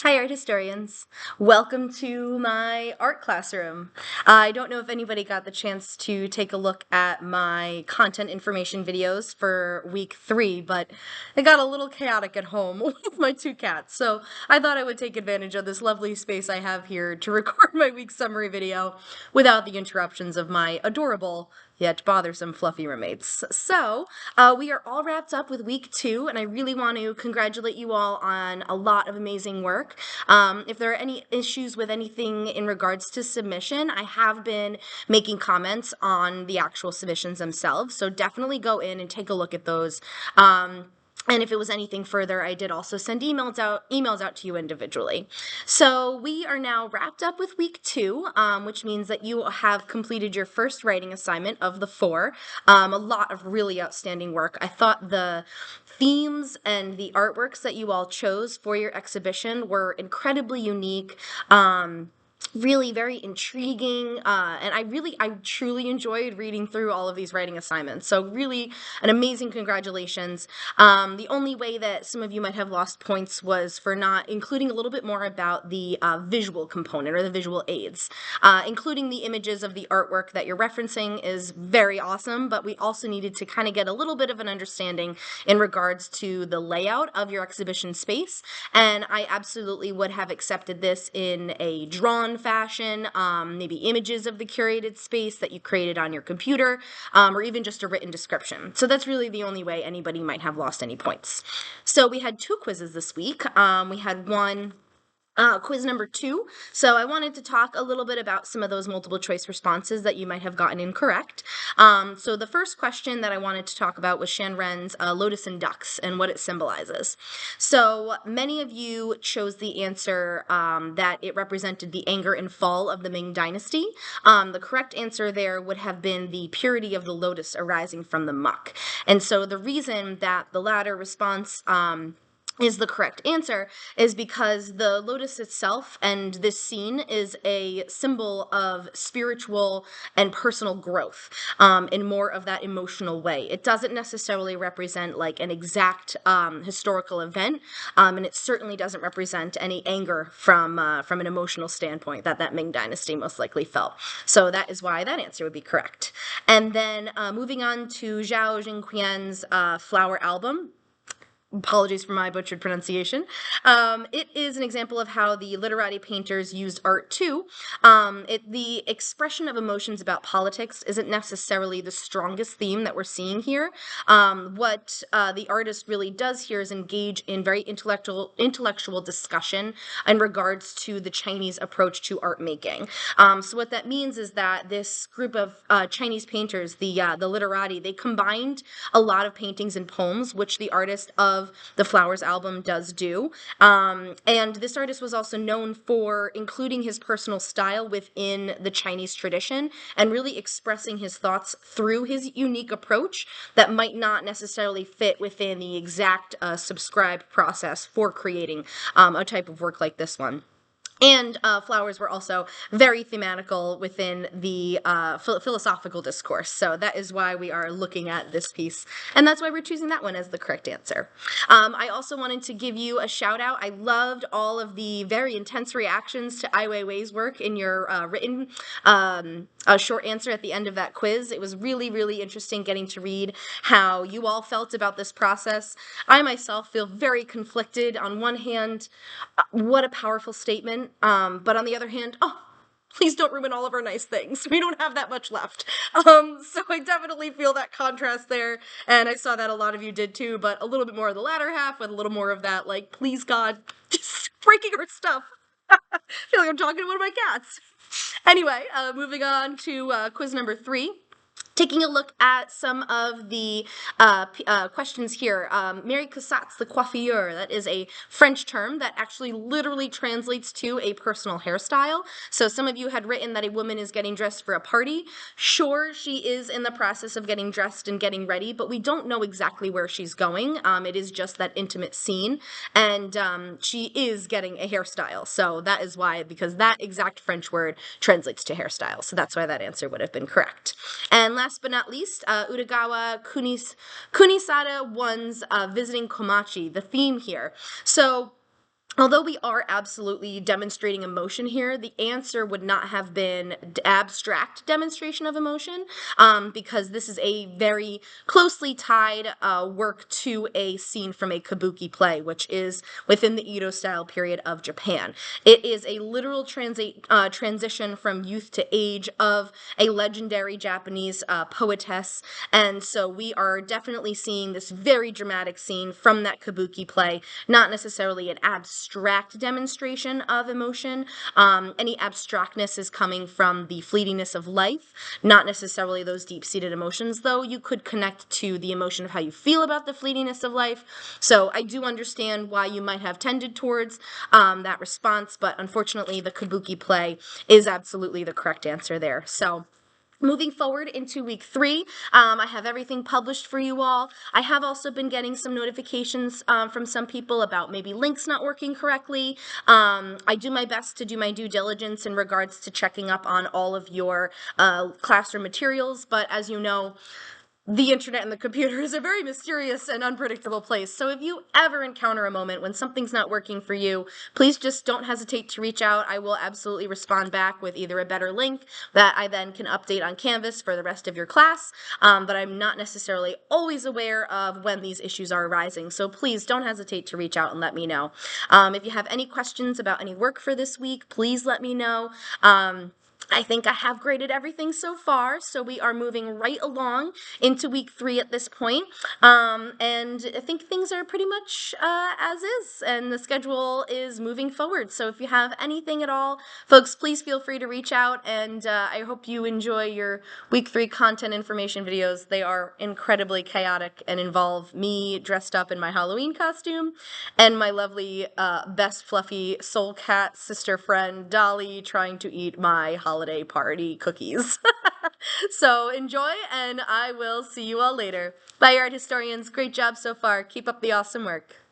Hi, art historians. Welcome to my art classroom. I don't know if anybody got the chance to take a look at my content information videos for week 3, but it got a little chaotic at home with my 2 cats. So I thought I would take advantage of this lovely space I have here to record my week summary video without the interruptions of my adorable yet bothersome fluffy roommates. So we are all wrapped up with week 2, and I really want to congratulate you all on a lot of amazing work. If there are any issues with anything in regards to submission, I have been making comments on the actual submissions themselves, so definitely go in and take a look at those. And if it was anything further, I did also send emails out to you individually. So we are now wrapped up with week 2, which means that you have completed your first writing assignment of the 4. A lot of really outstanding work. I thought the themes and the artworks that you all chose for your exhibition were incredibly unique. Really very intriguing, and I truly enjoyed reading through all of these writing assignments. So really an amazing congratulations. The only way that some of you might have lost points was for not including a little bit more about the visual component or the visual aids. Including the images of the artwork that you're referencing is very awesome, but we also needed to kind of get a little bit of an understanding in regards to the layout of your exhibition space, and I absolutely would have accepted this in a drawn fashion, maybe images of the curated space that you created on your computer, or even just a written description. So that's really the only way anybody might have lost any points. So we had 2 quizzes this week. We had one quiz number 2. So I wanted to talk a little bit about some of those multiple choice responses that you might have gotten incorrect. So the first question that I wanted to talk about was Shan Ren's Lotus and Ducks and what it symbolizes. So many of you chose the answer that it represented the anger and fall of the Ming Dynasty. The correct answer there would have been the purity of the lotus arising from the muck. And so the reason that the latter response is the correct answer is because the lotus itself and this scene is a symbol of spiritual and personal growth in more of that emotional way. It doesn't necessarily represent like an exact historical event, and it certainly doesn't represent any anger from an emotional standpoint that Ming Dynasty most likely felt. So that is why that answer would be correct. And then moving on to Zhao Jingqian's Flower Album. Apologies for my butchered pronunciation. It is an example of how the literati painters used art too. The expression of emotions about politics isn't necessarily the strongest theme that we're seeing here. What the artist really does here is engage in very intellectual discussion in regards to the Chinese approach to art making. So what that means is that this group of Chinese painters, the literati, they combined a lot of paintings and poems, which the artist of the Flowers album does do. And this artist was also known for including his personal style within the Chinese tradition and really expressing his thoughts through his unique approach that might not necessarily fit within the exact subscribed process for creating a type of work like this one. And flowers were also very thematical within the philosophical discourse. So that is why we are looking at this piece. And that's why we're choosing that one as the correct answer. I also wanted to give you a shout out. I loved all of the very intense reactions to Ai Weiwei's work in your written short answer at the end of that quiz. It was really, really interesting getting to read how you all felt about this process. I myself feel very conflicted. On one hand, what a powerful statement. But on the other hand, oh, please don't ruin all of our nice things. We don't have that much left. So I definitely feel that contrast there, and I saw that a lot of you did too, but a little bit more of the latter half with a little more of that, like, please God, just breaking our stuff. I feel like I'm talking to one of my cats. Anyway, moving on to quiz number 3. Taking a look at some of the questions here. Mary Cassatt's the coiffure. That is a French term that actually literally translates to a personal hairstyle. So some of you had written that a woman is getting dressed for a party. Sure, she is in the process of getting dressed and getting ready, but we don't know exactly where she's going. It is just that intimate scene, and she is getting a hairstyle. So that is why, because that exact French word translates to hairstyle. So that's why that answer would have been correct. And last but not least, Utagawa Kunisada one's visiting Komachi, the theme here. So although we are absolutely demonstrating emotion here, the answer would not have been abstract demonstration of emotion, because this is a very closely tied work to a scene from a kabuki play, which is within the Edo style period of Japan. It is a literal transition from youth to age of a legendary Japanese poetess, and so we are definitely seeing this very dramatic scene from that kabuki play, not necessarily an abstract demonstration of emotion. Any abstractness is coming from the fleetingness of life, not necessarily those deep-seated emotions, though you could connect to the emotion of how you feel about the fleetingness of life. So I do understand why you might have tended towards that response, but unfortunately the kabuki play is absolutely the correct answer there. So moving forward into week 3, I have everything published for you all. I have also been getting some notifications from some people about maybe links not working correctly. I do my best to do my due diligence in regards to checking up on all of your classroom materials, but as you know, the internet and the computer is a very mysterious and unpredictable place. So if you ever encounter a moment when something's not working for you, please just don't hesitate to reach out. I will absolutely respond back with either a better link that I then can update on Canvas for the rest of your class, but I'm not necessarily always aware of when these issues are arising. So please don't hesitate to reach out and let me know. If you have any questions about any work for this week, please let me know. I think I have graded everything so far, so we are moving right along into week 3 at this point. And I think things are pretty much as is, and the schedule is moving forward. So if you have anything at all, folks, please feel free to reach out, and I hope you enjoy your week 3 content information videos. They are incredibly chaotic and involve me dressed up in my Halloween costume and my lovely best fluffy soul cat sister friend Dolly trying to eat my holiday party cookies. So enjoy, and I will see you all later. Bye, art historians. Great job so far. Keep up the awesome work.